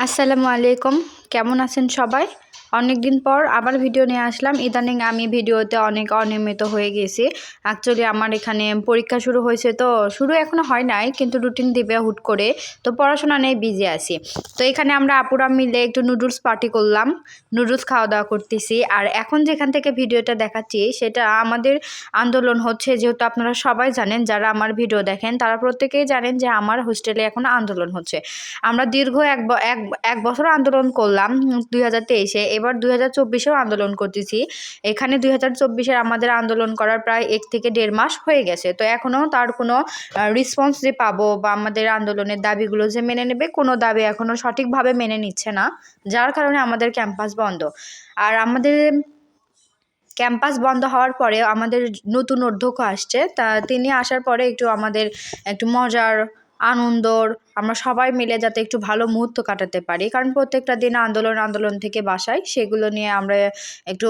আসসালামু আলাইকুম। কেমন আছেন সবাই? অনেকদিন পর আবার ভিডিও নিয়ে আসলাম। ইদানিং আমি ভিডিওতে অনেক অনিয়মিত হয়ে গেছি। অ্যাকচুয়ালি আমার এখানে পরীক্ষা শুরু হয়েছে, তো শুরু এখনো হয় নাই, কিন্তু রুটিন দিবে হুট করে। তো পড়াশোনা নিয়ে বিজি আছি। তো এখানে আমরা আপুরা মিলে একটু নুডলস পার্টি করলাম। নুডলস খাওয়া দাওয়া করতেছি। আর এখন যেখান থেকে ভিডিওটা দেখাচ্ছি সেটা আমাদের আন্দোলন হচ্ছে, যেহেতু আপনারা সবাই জানেন, যারা আমার ভিডিও দেখেন তারা প্রত্যেকেই জানেন যে আমার হোস্টেলে এখন আন্দোলন হচ্ছে। আমরা দীর্ঘ এক বছর আন্দোলন করলাম 2023-এ, এবার 2024-এও আন্দোলন করতেছি। এখানে 2024-এর আমাদের আন্দোলন করার প্রায় 1 থেকে 1.5 মাস হয়ে গেছে। তো এখনও তার কোনো রেসপন্স যে পাবো বা আমাদের আন্দোলনের দাবিগুলো যে মেনে নেবে, কোনো দাবি এখনও সঠিকভাবে মেনে নিচ্ছে না, যার কারণে আমাদের ক্যাম্পাস বন্ধ। আর আমাদের ক্যাম্পাস বন্ধ হওয়ার পরে আমাদের নতুন অধ্যক্ষ আসছে, তা তিনি আসার পরে আমাদের একটু মজার, আনন্দর, আমরা সবাই মিলে যাতে একটু ভালো মুহূর্ত কাটাতে পারি, কারণ প্রত্যেকটা দিন আন্দোলন থেকে বাসায়, সেগুলো নিয়ে আমরা একটু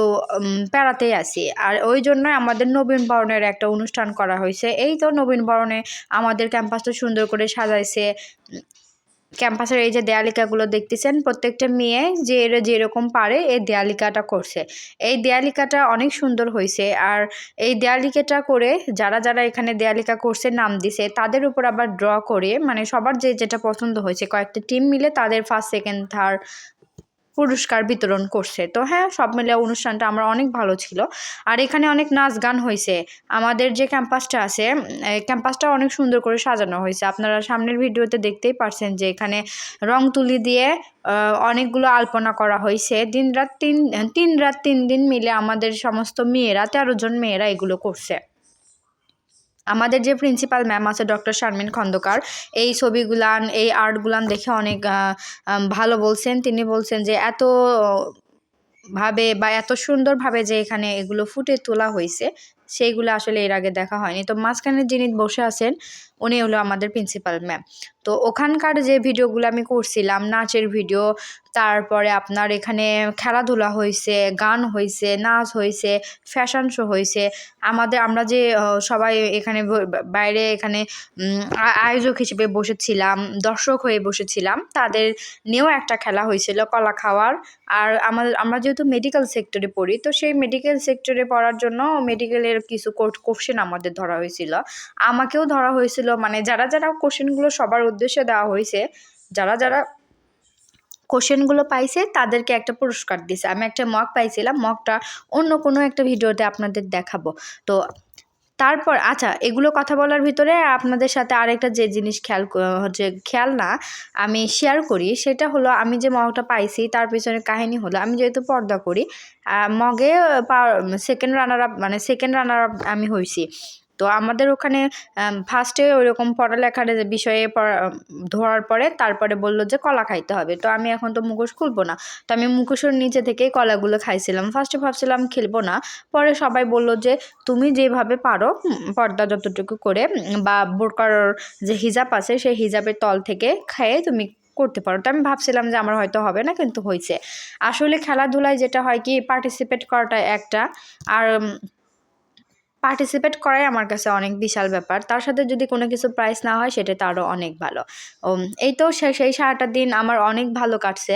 প্যারাতেই আছি। আর ওই জন্য আমাদের নবীন বরণের একটা অনুষ্ঠান করা হয়েছে। এই তো নবীন বরণে আমাদের ক্যাম্পাসটা সুন্দর করে সাজাইছে। ক্যাম্পাসের এই যে দেয়ালিকাগুলো দেখতেছেন, প্রত্যেকটা মেয়ে যে যেরকম পারে এই দেয়ালিকাটা করছে। এই দেয়ালিকাটা অনেক সুন্দর হয়েছে। আর এই দেয়ালিকাটা করে যারা যারা এখানে দেয়ালিকা করছে নাম দিছে, তাদের উপর আবার ড্র করে, মানে সবার যে যেটা পছন্দ হয়েছে, কয়েকটা টিম মিলে তাদের ফার্স্ট সেকেন্ড থার্ড পুরস্কার বিতরণ করছে। তো হ্যাঁ, সব মিলে অনুষ্ঠানটা আমার অনেক ভালো ছিল। আর এখানে অনেক নাচ গান হয়েছে। আমাদের যে ক্যাম্পাসটা আছে, ক্যাম্পাসটা অনেক সুন্দর করে সাজানো হয়েছে। আপনারা সামনের ভিডিওতে দেখতেই পারছেন যে এখানে রং তুলি দিয়ে অনেকগুলো আলপনা করা হয়েছে। তিন রাত 3 দিন মিলে আমাদের সমস্ত মেয়েরা, 13 জন মেয়েরা এগুলো করছে। আমাদের যে প্রিন্সিপাল ম্যাম আছে ডক্টর শারমিন খন্দকার, এই ছবিগুলান, এই আর্টগুলান দেখে অনেক ভালো বলছেন। তিনি বলছেন যে এত ভাবে বা এত সুন্দরভাবে যে এখানে এগুলো ফুটে তোলা হয়েছে, সেইগুলো আসলে এর আগে দেখা হয়নি। তো মাঝখানে যিনি বসে আছেন উনি হলো আমাদের প্রিন্সিপাল ম্যাম। তো ওখানকার যে ভিডিওগুলো আমি করছিলাম, নাচের ভিডিও, তারপরে আপনার এখানে খেলাধুলা হয়েছে, গান হয়েছে, নাচ হয়েছে, ফ্যাশন শো হয়েছে। আমরা যে সবাই এখানে বাইরে এখানে আয়োজক হিসেবে বসেছিলাম, দর্শক হয়ে বসেছিলাম, তাদের নিয়েও একটা খেলা হয়েছিল কলা খাওয়ার। আর আমরা যেহেতু মেডিকেল সেক্টরে পড়ি, তো সেই মেডিকেল সেক্টরে পড়ার জন্য মেডিকেলের কিছু কোশ্চেন আমাদের ধরা হয়েছিল, আমাকেও ধরা হয়েছিল। মানে যারা যারা কোশ্চেনগুলো সবার উদ্দেশ্যে দেওয়া হয়েছে, যারা যারা কোশ্চেনগুলো পাইছে তাদেরকে একটা পুরস্কার দিছে। আমি একটা মগ পাইছিলাম, মগটা অন্য কোনো একটা ভিডিওতে আপনাদের দেখাবো। তো তারপর আচ্ছা, এগুলো কথা বলার ভিতরে আপনাদের সাথে আরেকটা যে জিনিস খেয়াল না, আমি শেয়ার করি, সেটা হলো আমি যে মগটা পাইছি তার পিছনে কাহিনী হলো, আমি যেহেতু পর্দা করি, মগে সেকেন্ড রানার আপ আমি হয়েছি। তো আমাদের ওখানে ফার্স্টে ওইরকম পড়ালেখার বিষয়ে ধরার পরে তারপরে বললো যে কলা খাইতে হবে। তো আমি এখন তো মুখোশ খুলবো না, তো আমি মুখোশের নিচে থেকেই কলাগুলো খাইছিলাম। ফার্স্টে ভাবছিলাম খেলবো না, পরে সবাই বললো যে তুমি যেভাবে পারো পর্দা যতটুকু করে বা বোরকার যে হিজাব আছে সেই হিজাবের তল থেকে খেয়ে তুমি করতে পারো। তো আমি ভাবছিলাম যে আমার হয়তো হবে না, কিন্তু হয়েছে। আসলে খেলাধুলায় যেটা হয় কি, পার্টিসিপেট করাটা একটা, আর পার্টিসিপেট করাই আমার কাছে অনেক বিশাল ব্যাপার। তার সাথে যদি কোনো কিছু প্রাইজ না হয় সেটা তো আরও অনেক ভালো। এই তো সেই সারাটা দিন আমার অনেক ভালো কাটছে।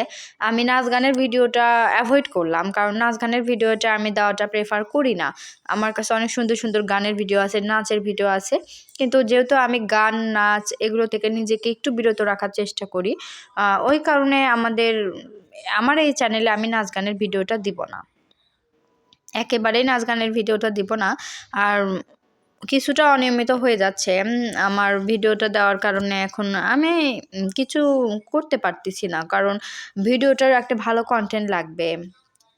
আমি নাচ গানের ভিডিওটা অ্যাভয়েড করলাম, কারণ নাচ গানের ভিডিওটা আমি দেওয়াটা প্রেফার করি না। আমার কাছে অনেক সুন্দর সুন্দর গানের ভিডিও আছে, নাচের ভিডিও আছে, কিন্তু যেহেতু আমি গান নাচ এগুলো থেকে নিজেকে একটু বিরত রাখার চেষ্টা করি, ওই কারণে আমার এই চ্যানেলে আমি নাচ গানের ভিডিওটা দিব না, একেবারেই নাচ গানের ভিডিওটা দিব না। আর কিছুটা অনিয়মিত হয়ে যাচ্ছে আমার ভিডিওটা দেওয়ার কারণে। এখন আমি কিছু করতে পারতেছি না, কারণ ভিডিওটার একটা ভালো কন্টেন্ট লাগবে,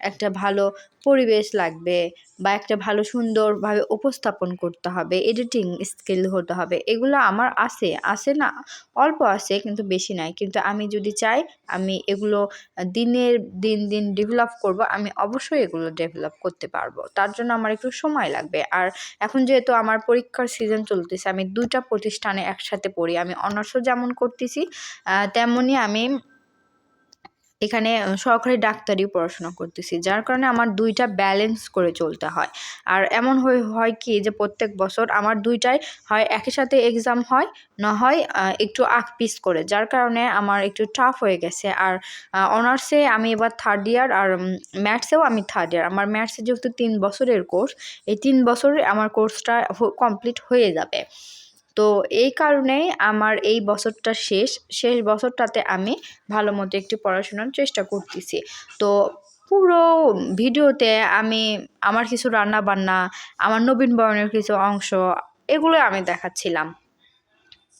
একটা ভালো পরিবেশ লাগবে, বা একটা ভালো সুন্দরভাবে উপস্থাপন করতে হবে, এডিটিং স্কিল হতে হবে। এগুলো আমার আছে না, অল্প আছে, কিন্তু বেশি নাই। কিন্তু আমি যদি চাই, আমি এগুলো দিনের দিন ডেভেলপ করব, আমি অবশ্যই এগুলো ডেভেলপ করতে পারবো। তার জন্য আমার একটু সময় লাগবে। আর এখন যেহেতু আমার পরীক্ষার সিজন চলতেছে, আমি 2টা প্রতিষ্ঠানে একসাথে পড়ি। আমি অনার্সও যেমন করতেছি, তেমনই আমি এখানে সরকারি ডাক্তারি পড়াশোনা করতেছি, যার কারণে আমার দুইটা ব্যালেন্স করে চলতে হয়। আর এমন হয় কি যে প্রত্যেক বছর আমার দুইটাই হয় একই সাথে এক্সাম হয়, না হয় একটু আগ পিস করে, যার কারণে আমার একটু টাফ হয়ে গেছে। আর অনার্সে আমি এবার থার্ড ইয়ার, আর ম্যাথসেও আমি থার্ড ইয়ার। আমার ম্যাথসে যেহেতু 3 বছরের কোর্স, এই 3 বছরে আমার কোর্সটা কমপ্লিট হয়ে যাবে। তো এই কারণেই আমার এই বছরটা শেষ বছরটাতে আমি ভালো মতো একটু পড়াশোনার চেষ্টা করতেছি। তো পুরো ভিডিওতে আমি আমার কিছু রান্না বান্না, আমার নবীনবরণের কিছু অংশ, এগুলো আমি দেখাচ্ছিলাম।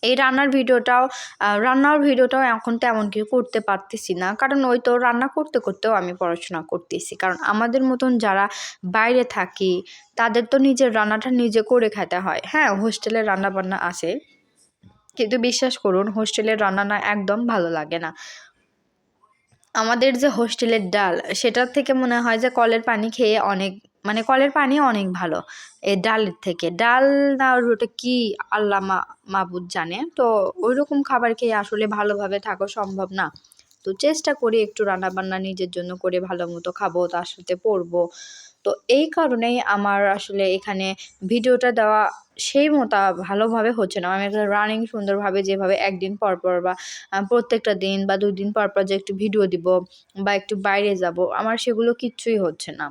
এই রান্নার ভিডিওটাও এখন তেমন কিছু করতে পারতেছি না, কারণ ওই তো রান্না করতে করতেও আমি পড়াশোনা করতেছি। কারণ আমাদের মতন যারা বাইরে থাকি তাদের তো নিজের রান্নাটা নিজে করে খেতে হয়। হ্যাঁ, হোস্টেলে রান্না বান্না আছে, কিন্তু বিশ্বাস করুন হোস্টেলের রান্না না একদম ভালো লাগে না। আমাদের যে হোস্টেলের ডাল, সেটার থেকে মনে হয় যে কলের পানি খেয়ে অনেক, মানে কলের পানি অনেক ভালো এই ডালের থেকে। ডাল না ওটা কি আল্লাহ মাবুদ জানে। তো ওই রকম খাবার খেয়ে আসলে ভালোভাবে থাকা সম্ভব না। তো চেষ্টা করি একটু রান্নাবান্না নিজের জন্য করে ভালো মতো খাবো, তার সাথে পড়বো। তো এই কারণেই আমার আসলে এখানে ভিডিওটা দেওয়া সেই মতো ভালোভাবে হচ্ছে না। আমি একটা রানিং সুন্দরভাবে যেভাবে একদিন পর পর বা প্রত্যেকটা দিন বা 2 দিন পর পর যে একটু ভিডিও দিব বা একটু বাইরে যাব, আমার সেগুলো কিচ্ছুই হচ্ছে না।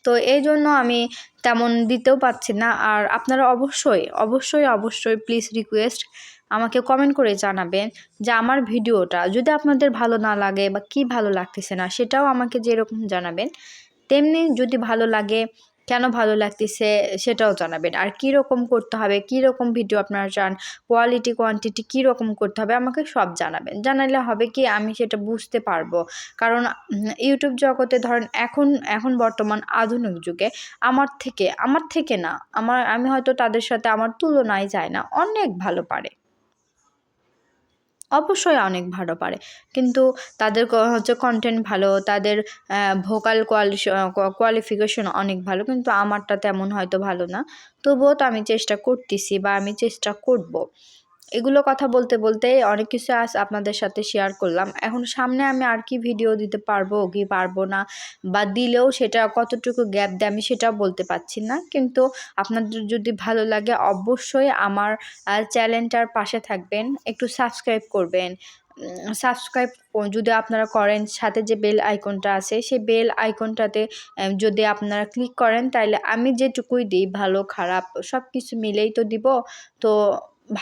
তো এই জন্য আমি তেমন দিতেও পারছি না। আর আপনারা অবশ্যই প্লিজ রিকোয়েস্ট আমাকে কমেন্ট করে জানাবেন যে আমার ভিডিওটা যদি আপনাদের ভালো না লাগে বা কি ভালো লাগতেছে না, সেটাও আমাকে যেরকম জানাবেন, তেমনি যদি ভালো লাগে কেন ভালো লাগতেছে সেটাও জানাবেন। আর কীরকম করতে হবে, কীরকম ভিডিও আপনারা চান, কোয়ালিটি কোয়ান্টিটি কীরকম করতে হবে, আমাকে সব জানাবেন। জানালে হবে কি আমি সেটা বুঝতে পারবো। কারণ ইউটিউব জগতে ধরেন এখন বর্তমান আধুনিক যুগে আমার থেকে না, আমি হয়তো তাদের সাথে আমার তুলনায় যায় না, অনেক ভালো পারে, অবশ্যই অনেক ভালো পারে। কিন্তু তাদের হচ্ছে কন্টেন্ট ভালো, তাদের ভোকাল কোয়ালিফিকেশন অনেক ভালো, কিন্তু আমারটা তেমন হয়তো ভালো না। তবুও তো আমি চেষ্টা করতেছি বা আমি চেষ্টা করব। এগুলো কথা বলতে বলতে অনেক কিছু আজ আপনাদের সাথে শেয়ার করলাম। এখন সামনে আমি আর কি ভিডিও দিতে পারবো কি পারবো না, বা দিলেও সেটা কতটুকু গ্যাপ দেয় আমি সেটাও বলতে পারছি না। কিন্তু আপনাদের যদি ভালো লাগে অবশ্যই আমার চ্যানেলটার পাশে থাকবেন, একটু সাবস্ক্রাইব করবেন। সাবস্ক্রাইব যদি আপনারা করেন, সাথে যে বেল আইকনটা আছে সেই বেল আইকনটাতে যদি আপনারা ক্লিক করেন, তাইলে আমি যেটুকুই দিই ভালো খারাপ সব কিছু মিলেই তো দিব। তো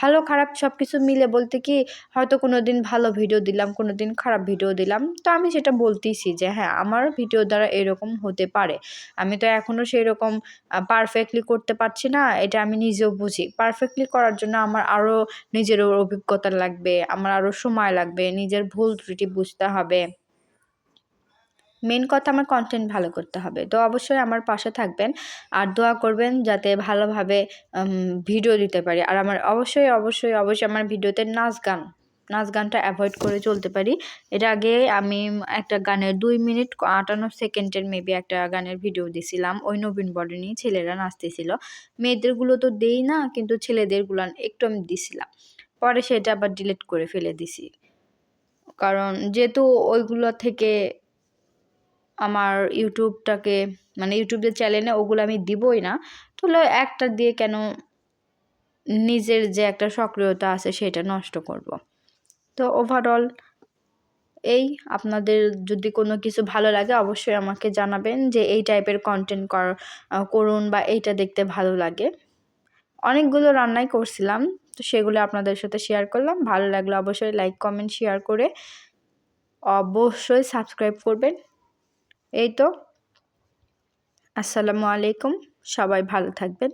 ভালো খারাপ সব কিছু মিলে বলতে কি, হয়তো কোনো দিন ভালো ভিডিও দিলাম, কোনো দিন খারাপ ভিডিও দিলাম, তো আমি সেটা বলতেইছি যে হ্যাঁ আমার ভিডিও দ্বারা এরকম হতে পারে। আমি তো এখনও সেই রকম পারফেক্টলি করতে পারছি না, এটা আমি নিজেও বুঝি। পারফেক্টলি করার জন্য আমার আরও নিজেরও অভিজ্ঞতা লাগবে, আমার আরও সময় লাগবে, নিজের ভুল ত্রুটি বুঝতে হবে। মেন কথা আমার কন্টেন্ট ভালো করতে হবে। তো অবশ্যই আমার পাশে থাকবেন আর দোয়া করবেন যাতে ভালোভাবে ভিডিও দিতে পারি। আর আমার অবশ্যই আমার ভিডিওতে নাচ গানটা অ্যাভয়েড করে চলতে পারি। এর আগে আমি একটা গানের 2 মিনিট 58 সেকেন্ডের মেবি একটা গানের ভিডিও দিছিলাম। ওই নবীনবরণী ছেলেরা নাচতেছিল। মেয়েদেরগুলো তো দেই না, কিন্তু ছেলেদেরগুলান একটু আমি দিছিলাম। পরে সেটা আবার ডিলিট করে ফেলে দিছি। কারণ যেহেতু ওইগুলো থেকে আমার ইউটিউবটাকে, মানে ইউটিউবের চ্যানেলে ওগুলো আমি দিবই না, তাহলে একটা দিয়ে কেন নিজের যে একটা সক্রিয়তা আছে সেটা নষ্ট করব। তো ওভারঅল এই, আপনাদের যদি কোনো কিছু ভালো লাগে অবশ্যই আমাকে জানাবেন যে এই টাইপের কন্টেন্ট করুন বা এইটা দেখতে ভালো লাগে। অনেকগুলো রান্নাই করছিলাম, তো সেগুলো আপনাদের সাথে শেয়ার করলাম। ভালো লাগলে অবশ্যই লাইক কমেন্ট শেয়ার করে অবশ্যই সাবস্ক্রাইব করবেন। এই তো, আসসালামু আলাইকুম, সবাই ভালো থাকবেন।